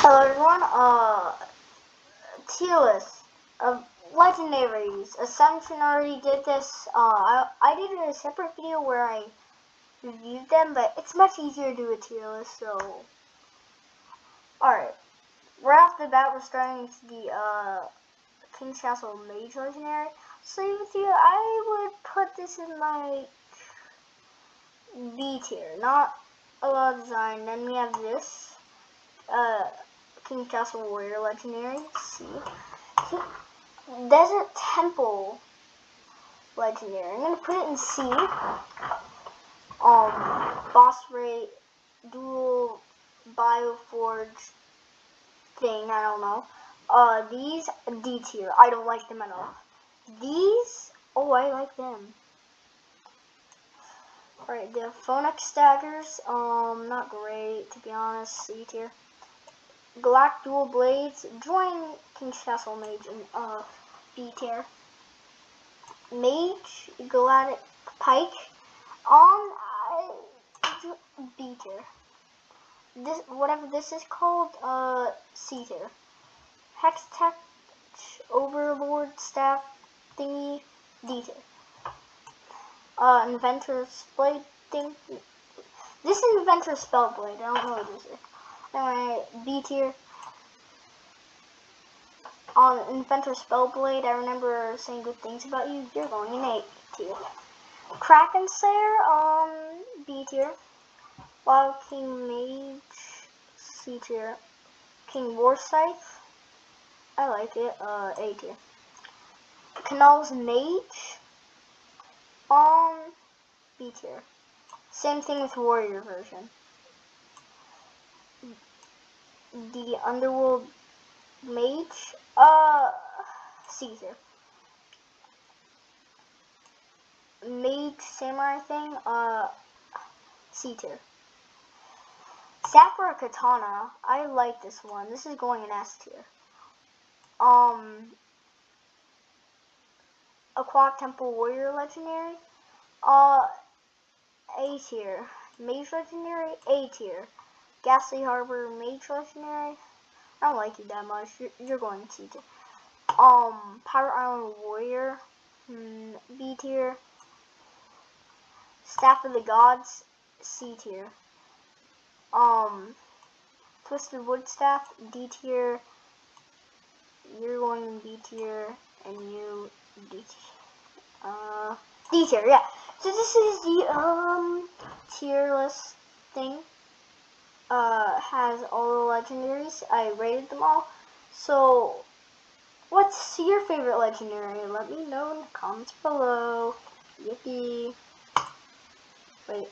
Hello everyone, tier list of legendaries. Ascension already did this. I did a separate video where I reviewed them, but it's much easier to do a tier list, so. Alright, right off the bat, we're starting with the, King's Castle Mage Legendary. So with you, I would put this in my B tier, not a lot of design. Then we have this, King's Castle Warrior Legendary, C. Desert Temple Legendary. I'm gonna put it in C. Boss rate, dual Bioforge thing, I don't know. These, D tier. I don't like them at all. These, oh, I like them. Alright, the Phoenix Daggers, not great, to be honest, C tier. Galactic Dual Blades, join King's Castle Mage in B tier. Mage, Galactic Pike, B tier. This, whatever this is called, C tier. Hextech Overlord Staff thingy, D tier. Inventor's Blade thing. This is Inventor's Spell Blade, I don't know what this is. Anyway, B tier. On Inventor Spellblade, I remember saying good things about you. You're going in A tier. Kraken Slayer, B tier. Wild King Mage, C tier. King Warscythe, I like it, A tier. Canal's Mage, B tier. Same thing with Warrior version. The Underworld Mage, C tier. Mage Samurai thing, C tier. Sakura Katana, I like this one. This is going in S tier. Aquatic Temple Warrior Legendary, A tier. Mage Legendary, A tier. Ghastly Harbor Mage Legendary, I don't like you that much. You're going C tier. Pirate Island Warrior, B tier. Staff of the Gods, C tier. Twisted Wood Staff, D tier. You're going in B tier, and you D tier. D tier, yeah. So this is the tier list thing. Has all the legendaries. I rated them all. So, what's your favorite legendary? Let me know in the comments below. Yippee. Wait.